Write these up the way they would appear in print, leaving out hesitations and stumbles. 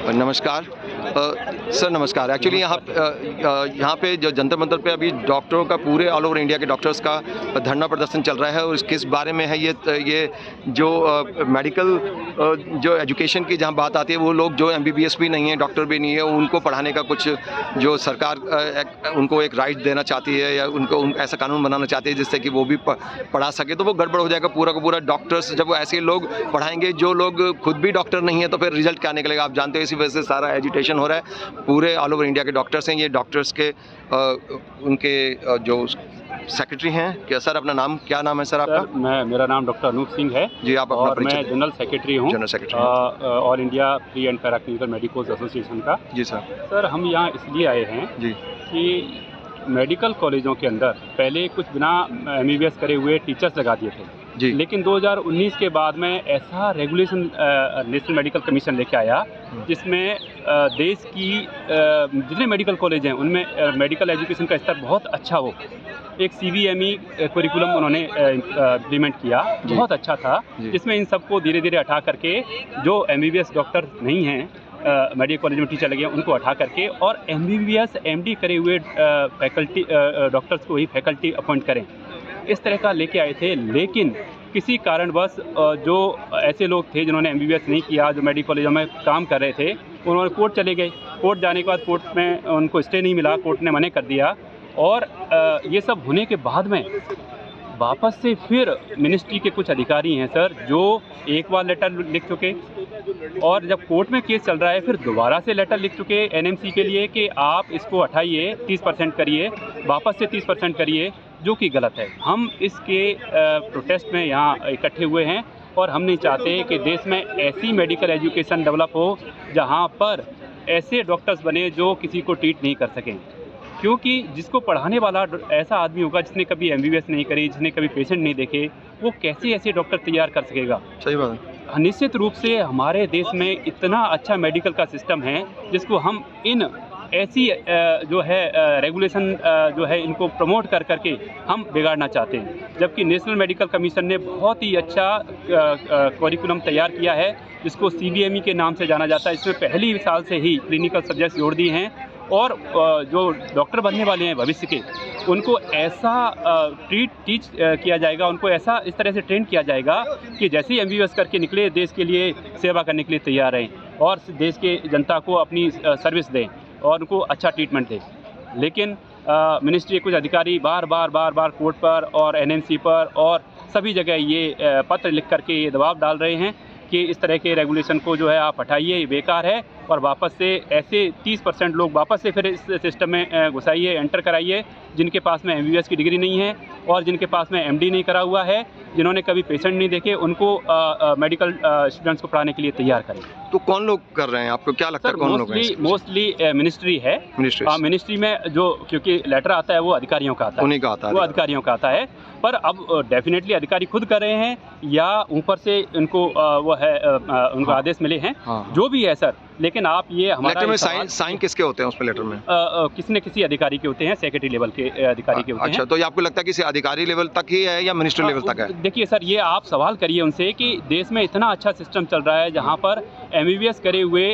नमस्कार सर, नमस्कार। एक्चुअली यहाँ पे जो जंतर मंतर पे अभी डॉक्टरों का पूरे ऑल ओवर इंडिया के डॉक्टर्स का धरना प्रदर्शन चल रहा है और किस बारे में है ये जो मेडिकल जो एजुकेशन की जहाँ बात आती है, वो लोग जो MBBS भी नहीं है, डॉक्टर भी नहीं है, उनको पढ़ाने का कुछ जो सरकार उनको एक राइट देना चाहती है या उनको ऐसा कानून बनाना चाहती है जिससे कि वो भी पढ़ा सके, तो वो गड़बड़ हो जाएगा पूरा का पूरा। डॉक्टर्स जब ऐसे लोग पढ़ाएंगे जो लोग खुद भी डॉक्टर नहीं है, तो फिर रिजल्ट क्या निकलेगा? आप जानते हो, इसी वजह से सारा एजुटेशन हो रहा है। पूरे ऑल ओवर इंडिया के डॉक्टर्स हैं, ये डॉक्टर्स के उनके जो सेक्रेटरी हैं। क्या सर अपना नाम, क्या नाम है सर आपका? मेरा नाम डॉक्टर अनूप सिंह है जी। आप अपना परिचय? मैं जनरल सेक्रेटरी हूँ, general secretary all India pre and para clinical medicals association का। जी सर, हम यहाँ इसलिए आए हैं जी कि मेडिकल कॉलेजों के अंदर पहले कुछ बिना MBBS करे हुए टीचर्स लगा दिए थे जी, लेकिन 2019 के बाद में ऐसा रेगुलेशन नेशनल मेडिकल कमीशन लेके आया जिसमें देश की जितने मेडिकल कॉलेज हैं उनमें मेडिकल एजुकेशन का स्तर बहुत अच्छा हो। एक CBME करिकुलम उन्होंने इम्प्लीमेंट किया, बहुत अच्छा था, जिसमें इन सबको धीरे धीरे हटा करके जो MBBS डॉक्टर नहीं हैं मेडिकल कॉलेज में टीचर लगे हैं उनको हटा करके और MBBS MD करे हुए फैकल्टी डॉक्टर्स को ही फैकल्टी अपॉइंट करें, इस तरह का लेके आए थे। लेकिन किसी कारणवश जो ऐसे लोग थे जिन्होंने MBBS नहीं किया, जो मेडिकल कॉलेजों में काम कर रहे थे, उन्होंने कोर्ट चले गए। कोर्ट जाने के बाद कोर्ट में उनको स्टे नहीं मिला, कोर्ट ने मना कर दिया और ये सब होने के बाद में वापस से फिर मिनिस्ट्री के कुछ अधिकारी हैं सर, जो एक बार लेटर लिख चुके और जब कोर्ट में केस चल रहा है फिर दोबारा से लेटर लिख चुके NMC के लिए कि आप इसको हटाइए, 30% करिए, वापस से 30% करिए, जो कि गलत है। हम इसके प्रोटेस्ट में यहाँ इकट्ठे हुए हैं और हम नहीं चाहते कि देश में ऐसी मेडिकल एजुकेशन डेवलप हो जहाँ पर ऐसे डॉक्टर्स बने जो किसी को ट्रीट नहीं कर सकें, क्योंकि जिसको पढ़ाने वाला ऐसा आदमी होगा जिसने कभी MBBS नहीं करी, जिसने कभी पेशेंट नहीं देखे, वो कैसे ऐसे डॉक्टर तैयार कर सकेगा? सही बात है। निश्चित रूप से हमारे देश में इतना अच्छा मेडिकल का सिस्टम है जिसको हम इन ऐसी जो है रेगुलेशन जो है इनको प्रमोट कर करके हम बिगाड़ना चाहते हैं, जबकि नेशनल मेडिकल कमीशन ने बहुत ही अच्छा करिकुलम तैयार किया है जिसको CBME के नाम से जाना जाता है। इसमें पहली साल से ही क्लिनिकल सब्जेक्ट्स जोड़ दिए हैं और जो डॉक्टर बनने वाले हैं भविष्य के, उनको ऐसा टीच किया जाएगा, उनको ऐसा इस तरह से ट्रेन किया जाएगा कि जैसे ही MBBS करके निकले देश के लिए सेवा करने के लिए तैयार रहें और देश के जनता को अपनी सर्विस दें और उनको अच्छा ट्रीटमेंट दें। लेकिन मिनिस्ट्री के कुछ अधिकारी बार बार कोर्ट पर और NMC पर और सभी जगह ये पत्र लिख करके ये दबाव डाल रहे हैं कि इस तरह के रेगुलेशन को जो है आप हटाइए, ये बेकार है और वापस से ऐसे 30% लोग वापस से फिर इस सिस्टम में घुसाइए, एंटर कराइए, जिनके पास में MBBS की डिग्री नहीं है और जिनके पास में MD नहीं करा हुआ है, जिन्होंने कभी पेशेंट नहीं देखे, उनको मेडिकल स्टूडेंट्स को पढ़ाने के लिए तैयार करें। तो कौन लोग कर रहे हैं, आपको क्या लगता है कौन लोग हैं? मोस्टली मिनिस्ट्री है। मिनिस्ट्री में जो, क्योंकि लेटर आता है वो अधिकारियों का आता है, उन्हीं का आता है, वो अधिकारियों का आता है। पर अब डेफिनेटली अधिकारी खुद कर रहे हैं या ऊपर से उनको वो है उनको आदेश मिले हैं, जो भी है सर। लेकिन आप ये हमारा लेटर में साइन किसके होते हैं उसमें? लेटर में किसी न किसी अधिकारी के होते हैं, सेक्रेटरी लेवल के अधिकारी के होते हैं। अच्छा, तो ये आपको लगता है किसी अधिकारी लेवल तक ही है या मिनिस्टर लेवल तक है? देखिए सर, ये आप सवाल करिए उनसे कि देश में इतना अच्छा सिस्टम चल रहा है जहाँ पर MBBS करे हुए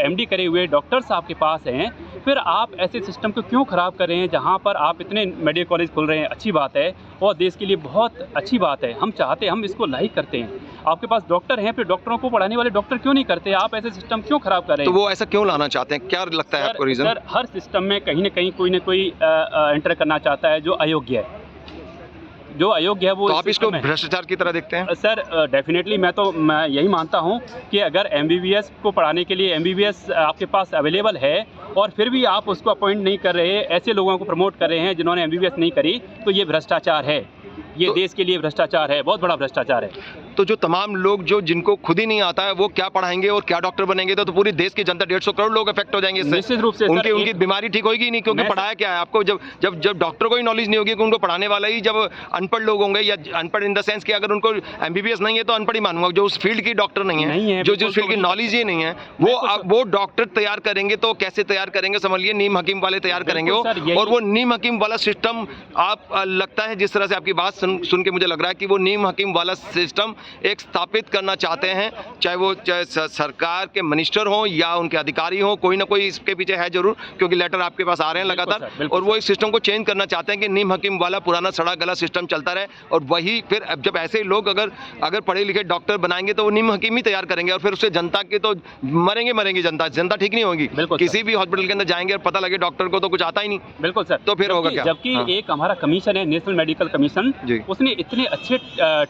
MD करे हुए डॉक्टर्स आपके पास हैं, फिर आप ऐसे सिस्टम को क्यों ख़राब कर रहे हैं? जहाँ पर आप इतने मेडिकल कॉलेज खोल रहे हैं, अच्छी बात है और देश के लिए बहुत अच्छी बात है, हम चाहते हैं, हम इसको लाइक करते हैं। आपके पास डॉक्टर हैं, फिर डॉक्टरों को पढ़ाने वाले डॉक्टर क्यों नहीं करते? आप ऐसे सिस्टम क्यों ख़राब कर रहे हैं? तो वो ऐसा क्यों लाना चाहते हैं, क्या लगता है आपको रीज़न? सर, हर सिस्टम में कहीं ना कहीं कोई ना कोई एंटर करना चाहता है जो अयोग्य है, जो अयोग्य है वो। तो आप इसको भ्रष्टाचार की तरह देखते हैं? सर डेफिनेटली मैं यही मानता हूं कि अगर MBBS को पढ़ाने के लिए MBBS आपके पास अवेलेबल है और फिर भी आप उसको अपॉइंट नहीं कर रहे, ऐसे लोगों को प्रमोट कर रहे हैं जिन्होंने MBBS नहीं करी, तो ये भ्रष्टाचार है, ये देश के लिए भ्रष्टाचार है, बहुत बड़ा भ्रष्टाचार है। तो जो तमाम लोग जिनको खुद ही नहीं आता है वो क्या पढ़ाएंगे और क्या डॉक्टर बनेंगे? तो पूरी देश की जनता 150 करोड़ लोग अफेक्ट हो जाएंगे इससे। निश्चित रूप से उनकी बीमारी ठीक होगी नहीं, क्योंकि पढ़ाया क्या है आपको? जब डॉक्टर को ही नॉलेज नहीं होगी, उनको पढ़ाने वाला ही जब अनपढ़ लोग होंगे, या अनपढ़ इन द सेंस कि अगर उनको MBBS नहीं है तो अनपढ़ ही मानूंगा, जो उस फील्ड की डॉक्टर नहीं है, जो जिस फील्ड की नॉलेज ही नहीं है, वो डॉक्टर तैयार करेंगे तो कैसे तैयार करेंगे? समझिए, नीम हकीम वाले तैयार करेंगे और वो नीम हकीम वाला सिस्टम आप लगता है, जिस तरह से आपकी बात सुन के मुझे लग रहा है कि वो नीम हकीम वाला सिस्टम एक स्थापित करना चाहते हैं, चाहे सरकार के मिनिस्टर हों या उनके अधिकारी हों, कोई ना कोई इसके पीछे है जरूर, क्योंकि लेटर आपके पास आ रहे हैं लगातार, और वो इस सिस्टम को चेंज करना चाहते हैं कि नीम हकीम वाला पुराना सड़ा गला सिस्टम चलता रहे, और वही फिर जब ऐसे लोग अगर पढ़े लिखे डॉक्टर बनाएंगे तो वो नीम हकीम ही तैयार करेंगे, और फिर उससे जनता के तो मरेंगे जनता ठीक नहीं होगी। किसी भी हॉस्पिटल के अंदर जाएंगे और पता लगे डॉक्टर को तो कुछ आता ही नहीं। बिल्कुल सर। तो फिर होगा क्या? जबकि एक हमारा कमीशन है, नेशनल मेडिकल कमीशन, उसने इतने अच्छे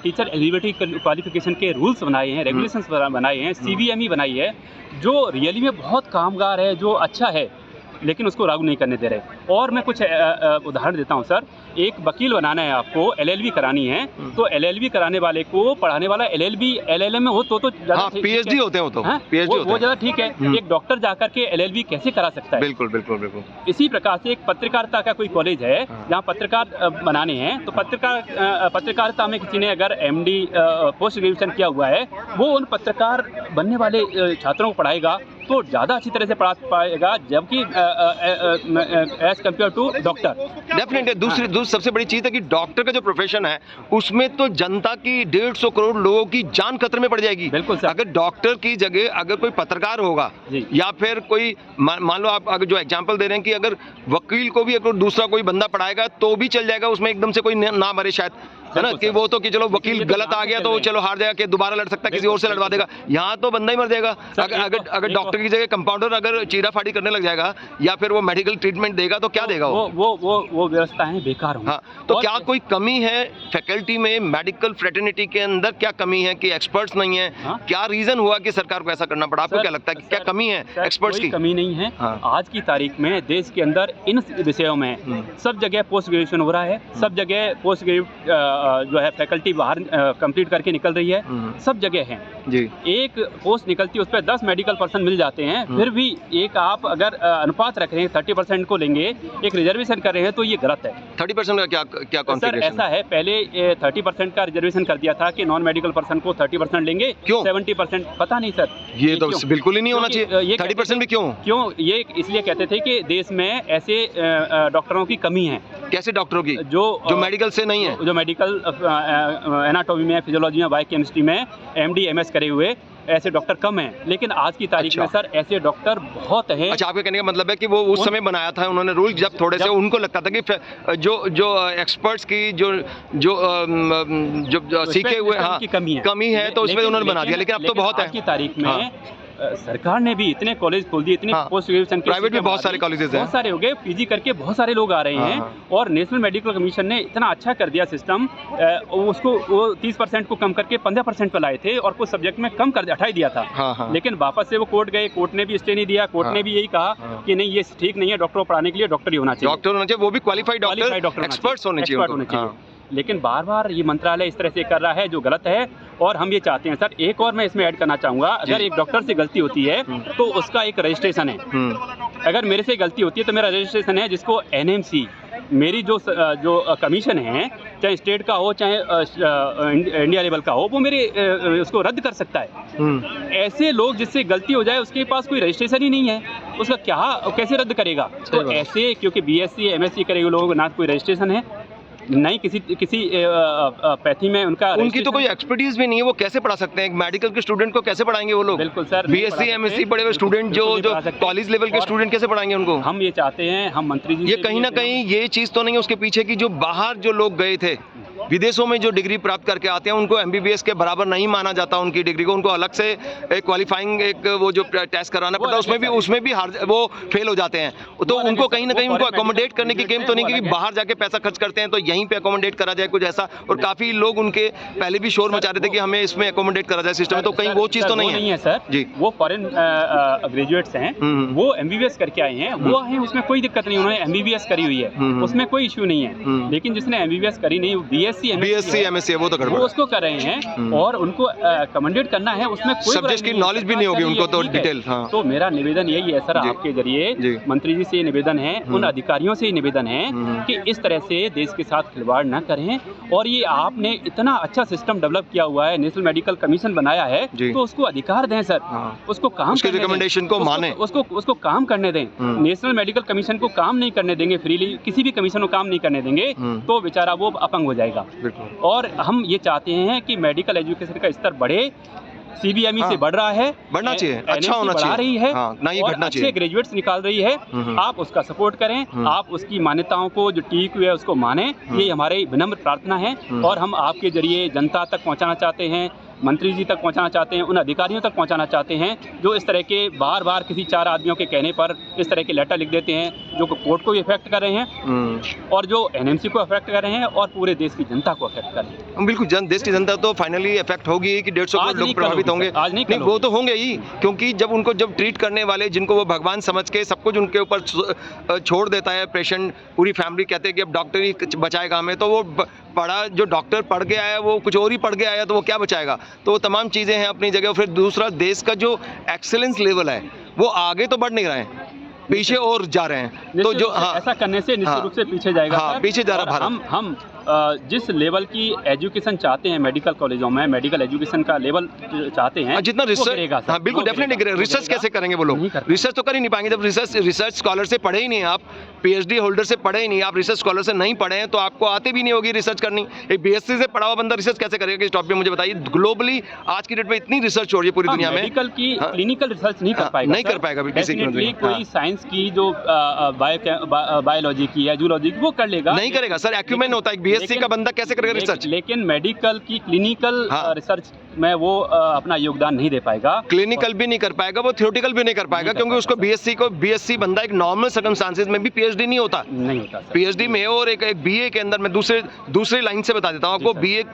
टीचर एलिजिबिलिटी क्वालिफिकेशन के रूल्स बनाए हैं, रेगुलेशंस बनाए हैं, CBME बनाई है, जो रियली में बहुत कामगार है, जो अच्छा है, लेकिन उसको लागू नहीं करने दे रहे। और मैं कुछ उदाहरण देता हूं सर। एक वकील बनाना है आपको, LLB करानी है, तो LLB कराने वाले को पढ़ाने वाला LLB LLM में हो तो PhD होते हैं, वो ज़्यादा ठीक है। एक डॉक्टर जाकर के LLB कैसे करा सकता है? बिल्कुल। इसी प्रकार से एक पत्रकारिता का कोई कॉलेज है जहाँ पत्रकार बनाने हैं, तो पत्रकारिता में किसी ने अगर MD पोस्ट ग्रेजुएशन किया हुआ है, वो उन पत्रकार बनने वाले छात्रों को पढ़ाएगा तो ज़्यादा अच्छी तरह से पढ़ा पाएगा, जबकि as compare to doctor. Definitely. दूसरी सबसे बड़ी चीज़ है कि डॉक्टर का जो प्रोफेशन है उसमें तो जनता की 150 करोड़ लोगों की जान खतरे में पड़ जाएगी। बिल्कुल सर। अगर डॉक्टर की जगह अगर कोई पत्रकार होगा या फिर कोई मान लो आप अगर जो एग्जांपल दे रहे हैं कि अगर वकील को भी अगर दूसरा कोई बंदा पढ़ाएगा तो भी चल जाएगा, उसमें एकदम से कोई ना मरे शायद, है ना, कि वो तो कि चलो वकील गलत आ गया तो चलो हार जाएगा, कि दोबारा लड़ सकता है, किसी और से लड़वा देगा। यहाँ तो बंदा ही मर जाएगा। अगर डॉक्टर की जगह कंपाउंडर अगर चीराफाड़ी करने लग जाएगा या फिर वो मेडिकल ट्रीटमेंट देगा तो क्या देगा? वो व्यवस्थाएं बेकार होंगी। हाँ, तो क्या कोई कमी है फैकल्टी में, मेडिकल फ्रेटर्निटी के अंदर क्या कमी है कि एक्सपर्ट्स नहीं है? क्या रीजन हुआ कि सरकार को ऐसा करना पड़ा? आपको क्या लगता है कि क्या कमी है एक्सपर्ट्स की? कमी नहीं है। आज की तारीख में देश के अंदर इन विषयों में सब जगह पोस्ट ग्रेजुएशन हो रहा है, सब जगह पोस्ट ग्रेजुएट जो है फैकल्टी बाहर कंप्लीट करके निकल रही है, सब जगह है जी। एक पोस्ट निकलती है उस पर 10 मेडिकल पर्सन मिल जाते हैं, फिर भी एक आप अगर अनुपात रख रहे हैं 30% को लेंगे, एक रिजर्वेशन कर रहे हैं, तो ये गलत है। 30% का क्या सर ऐसा है, पहले 30% का रिजर्वेशन कर दिया था कि नॉन मेडिकल पर्सन को 30% लेंगे। क्यों 70%? पता नहीं सर, ये तो बिल्कुल ही नहीं होना चाहिए। 30% भी क्यों? ये इसलिए कहते थे कि देश में ऐसे डॉक्टरों की कमी है। कैसे डॉक्टरों की? जो मेडिकल से नहीं है, जो मेडिकल एनाटॉमी में, फिजियोलॉजी में, बायोकेमिस्ट्री में MD MS करे हुए ऐसे डॉक्टर कम हैं, लेकिन आज की तारीख में सर ऐसे डॉक्टर बहुत हैं। अच्छा, आपके कहने का मतलब है कि वो उस समय बनाया था उन्होंने रूल जब थोड़े से उनको लगता था कि जो एक्सपर्ट्स की जो सीखे हुए कमी है तो उसमें उन्होंने बना दिया, लेकिन अब तो बहुत है। आज की तारीख में सरकार ने भी इतने कॉलेज खोल दिए, इतने पोस्ट ग्रेजुएशन के, प्राइवेट भी बहुत सारे कॉलेजेस हैं, बहुत सारे हो गए, PG करके बहुत सारे लोग आ रहे हैं। और नेशनल मेडिकल कमीशन ने इतना अच्छा कर दिया सिस्टम, उसको वो 30% को कम करके 15% पर लाए थे और कुछ सब्जेक्ट में कम कर हटा दिया था। लेकिन वापस से वो कोर्ट गए, कोर्ट ने भी स्टे नहीं दिया, कोर्ट ने भी यही कहा कि नहीं, ये ठीक नहीं है, डॉक्टर को पढ़ाने के लिए डॉक्टर ही होना चाहिए, वो भी क्वालिफाइड डॉक्टर, एक्सपर्ट्स होने चाहिए। लेकिन बार बार ये मंत्रालय इस तरह से कर रहा है जो गलत है, और हम ये चाहते हैं सर, एक और मैं इसमें ऐड करना चाहूँगा, अगर एक डॉक्टर से गलती होती है तो उसका एक रजिस्ट्रेशन है। अगर मेरे से गलती होती है तो मेरा रजिस्ट्रेशन है, जिसको NMC, मेरी जो कमीशन है, चाहे स्टेट का हो चाहे इंडिया लेवल का हो, वो मेरे उसको रद्द कर सकता है। ऐसे लोग जिससे गलती हो जाए उसके पास कोई रजिस्ट्रेशन ही नहीं है, उसका कैसे रद्द करेगा? तो ऐसे, क्योंकि BSc MSc करे हुए लोगों को ना कोई रजिस्ट्रेशन है, नहीं किसी पैथी में उनकी तो कोई एक्सपर्टीज भी नहीं है, वो कैसे पढ़ा सकते हैं? एक मेडिकल के स्टूडेंट को कैसे पढ़ाएंगे वो लोग? बिल्कुल सर, BSc MSc पढ़े हुए स्टूडेंट जो कॉलेज लेवल के स्टूडेंट कैसे पढ़ाएंगे उनको? हम ये चाहते हैं, हम मंत्री जी, ये कहीं ना कहीं ये चीज़ तो नहीं है उसके पीछे की जो बाहर जो लोग गए थे विदेशों में जो डिग्री प्राप्त करके आते हैं उनको MBBS के बराबर नहीं माना जाता, उनकी डिग्री को, उनको अलग से एक क्वालिफाइंग एक वो जो टेस्ट कराना पड़ता है, उसमें भी वो फेल हो जाते हैं। तो उनको कहीं ना कहीं उनको अकोमोडेट करने की गेम तो नहीं, क्योंकि बाहर जाके पैसा खर्च करते हैं तो यहीं पे अकोमोडेट करा जाए कुछ ऐसा। और काफी लोग उनके पहले भी शोर मचा रहे थे कि हमें इसमें अकोमोडेट करा जाए सिस्टम, तो कहीं वो चीज़ तो नहीं है सर जी। वो फॉरेन ग्रेजुएट्स हैं, वो MBBS करके आए हैं, वो आए, उसमें कोई दिक्कत नहीं, उन्होंने MBBS करी हुई है, उसमें कोई इश्यू नहीं है। लेकिन जिसने MBBS करी नहीं, BSc MSc वो तो वो उसको कर रहे हैं, और उनको कमेंडेट करना है, उसमें कोई सब्जेक्ट की नॉलेज भी नहीं होगी उनको तो डिटेल। तो मेरा निवेदन यही है सर, आपके जरिए मंत्री जी से निवेदन है, उन अधिकारियों से निवेदन है कि इस तरह से देश के साथ खिलवाड़ न करें। और ये आपने इतना अच्छा सिस्टम डेवलप किया हुआ है, नेशनल मेडिकल कमीशन बनाया है, तो उसको अधिकार दें सर, उसको काम करने रिकमेंडेशन को माने, उसको काम करने दें। नेशनल मेडिकल कमीशन को काम नहीं करने देंगे फ्रीली, किसी भी कमीशन को काम नहीं करने देंगे तो बेचारा वो अपंग हो जाएगा। बिल्कुल। और हम ये चाहते हैं कि मेडिकल एजुकेशन का स्तर बढ़े, CBME से बढ़ रहा है, बढ़ना चाहिए, अच्छा होना चाहिए, बढ़ा रही है, ना ये घटना चाहिए, अच्छे ग्रेजुएट्स निकाल रही है। आप उसका सपोर्ट करें, आप उसकी मान्यताओं को जो टीक हुई है उसको मानें, ये हमारी विनम्र प्रार्थना है। और हम आपके जरिए जनता तक पहुंचाना चाहते हैं, मंत्री जी तक पहुंचाना चाहते हैं, उन अधिकारियों तक पहुंचाना चाहते हैं जो इस तरह के बार बार किसी 4 आदमियों के कहने पर इस तरह के लेटर लिख देते हैं जो कोर्ट को भी इफेक्ट कर रहे हैं और जो NMC को इफेक्ट कर रहे हैं और पूरे देश की जनता को इफेक्ट कर रहे हैं। बिल्कुल, देश की जनता तो फाइनली इफेक्ट होगी कि 150 करोड़ लोग प्रभावित होंगे। आज नहीं, वो तो होंगे ही, क्योंकि जब उनको ट्रीट करने वाले जिनको वो भगवान समझ के सब कुछ उनके ऊपर छोड़ देता है पेशेंट, पूरी फैमिली कहते हैं कि अब डॉक्टर ही बचाएगा हमें, तो वो पढ़ा जो डॉक्टर पढ़ के आया वो कुछ और ही पढ़ के आया तो वो क्या बचाएगा। तो वो तमाम चीज़ें हैं अपनी जगह। फिर दूसरा, देश का जो एक्सेलेंस लेवल है वो आगे तो बढ़ नहीं रहे हैं, पीछे और जा रहे हैं। तो जो ऐसा करने से निश्चित रूप से पीछे जाएगा। पीछे जा रहा भारत। हम जिस लेवल की एजुकेशन चाहते हैं मेडिकल कॉलेजों में, मेडिकल एजुकेशन का लेवल चाहते हैं, जितना रिसर्च, बिल्कुल डेफिनेटली रिसर्च कैसे करेंगे वो लोग, रिसर्च तो कर ही नहीं पाएंगे जब रिसर्च स्कॉलर से पढ़े ही नहीं आप, PhD होल्डर से पढ़े ही नहीं आप, रिसर्च स्कॉलर से नहीं पढ़े हैं तो आपको आते भी नहीं होगी रिसर्च करनी। एक BSc से पढ़ा हुआ बंदा रिसर्च कैसे करेगा इस टॉपिक पे, मुझे बताइए। ग्लोबली आज की डेट में इतनी रिसर्च हो रही है पूरी दुनिया में, मेडिकल की क्लिनिकल रिसर्च नहीं कर पाएगा, नहीं कर पाएगा। कोई साइंस की जो बायोलॉजी की है, जूलॉजी की, वो कर लेगा, नहीं करेगा सर। एक्यूमेन होता है, BSc का बंदा कैसे करेगा रिसर्च। लेकिन मेडिकल की क्लिनिकल रिसर्च में वो अपना योगदान नहीं दे पाएगा, क्लिनिकल भी नहीं कर पाएगा, वो थ्योरेटिकल भी नहीं कर पाएगा, क्योंकि उसको BSc बंदा एक नॉर्मल सर्कमस्टांसेस में भी PhD नहीं होता। PhD में और एक BA के अंदर, मैं दूसरे लाइन से बता देता हूँ आपको,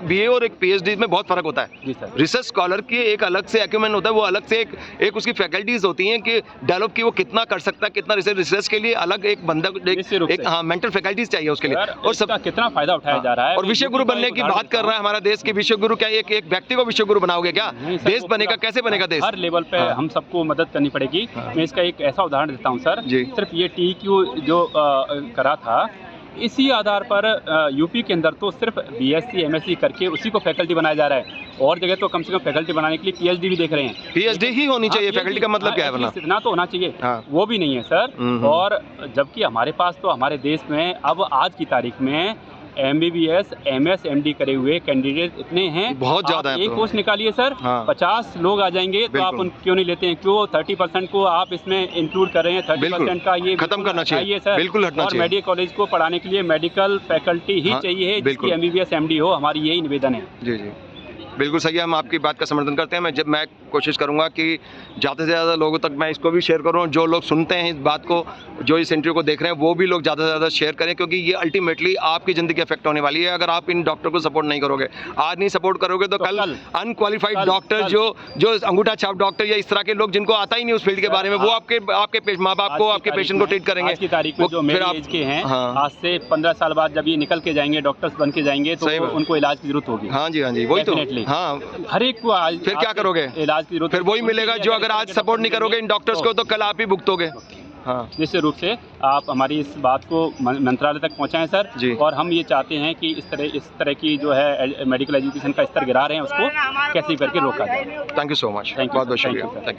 BA और एक PhD में बहुत फर्क होता है। रिसर्च स्कॉलर की एक अलग से एक्यूमेन होता है, वो अलग से एक उसकी फैकल्टीज होती हैं कि डेवलप की वो कितना कर सकता है, कितना रिसर्च के लिए अलग एक बंदा मेंटल फैकल्टीज चाहिए उसके लिए, और सबका कितना फायदा उठाया जा रहा है। और विश्व गुरु बनने की बात कर रहा है हमारा देश के विश्व गुरु, क्या एक व्यक्ति को विश्व गुरु बनाओगे क्या? देश बनेगा, कैसे बनेगा देश? हर लेवल पे हम सबको मदद करनी पड़ेगी। मैं इसका एक ऐसा उदाहरण देता हूँ सर, सिर्फ ये TQ जो करा था, इसी आधार पर यूपी के अंदर तो सिर्फ BSc MSc करके उसी को फैकल्टी बनाया जा रहा है, और जगह तो कम से कम फैकल्टी बनाने के लिए PhD भी देख रहे हैं। PhD ही होनी चाहिए, फैकल्टी का मतलब क्या है वरना? इतना तो होना चाहिए, वो भी नहीं है सर। और जबकि हमारे पास तो हमारे देश में अब आज की तारीख में MBBS MS MD करे हुए कैंडिडेट इतने हैं, बहुत ज्यादा है। एक पोस्ट निकालिए सर, 50 लोग आ जाएंगे, तो आप क्यों नहीं लेते हैं? क्यों 30% को आप इसमें इंक्लूड कर रहे हैं? 30% का ये खत्म करना चाहिए सर, बिल्कुल हटना चाहिए। और मेडिकल कॉलेज को पढ़ाने के लिए मेडिकल फैकल्टी ही चाहिए जिसकी MBBS MD हो, हमारी यही निवेदन है। जी जी, बिल्कुल सही है, हम आपकी बात का समर्थन करते हैं। मैं कोशिश करूंगा कि ज़्यादा से ज़्यादा लोगों तक मैं इसको भी शेयर करूं, जो लोग सुनते हैं इस बात को, जो इस इंटरव्यू को देख रहे हैं, वो भी लोग ज़्यादा से ज़्यादा शेयर करें, क्योंकि ये अल्टीमेटली आपकी ज़िंदगी अफेक्ट होने वाली है अगर आप इन डॉक्टर को सपोर्ट नहीं करोगे। आज नहीं सपोर्ट करोगे तो कल अनक्वालिफाइड डॉक्टर, जो अंगूठा छाप डॉक्टर या इस तरह के लोग जिनको आता ही नहीं उस फील्ड के बारे में, वो आपके माँ बाप को, आपके पेशेंट को ट्रीट करेंगे। आज की तारीख में जो मेरे एज के हैं, आज से 15 साल बाद जब ये निकल के जाएंगे, डॉक्टर्स बन के जाएंगे, तो उनको इलाज की जरूरत होगी। हाँ जी, वही तो, हर एक को आज फिर क्या करोगे? इलाज की जरूरत फिर वही मिलेगा जो अगर आज सपोर्ट नहीं करोगे इन डॉक्टर्स को तो कल आप ही भुगतोगे। निश्चित रूप से आप हमारी इस बात को मंत्रालय तक पहुंचाएं सर, और हम ये चाहते हैं कि इस तरह की जो है मेडिकल एजुकेशन का स्तर गिरा रहे हैं उसको कैसे करके रोका जाए। थैंक यू सो मच, बहुत बहुत शुक्रिया, थैंक यू।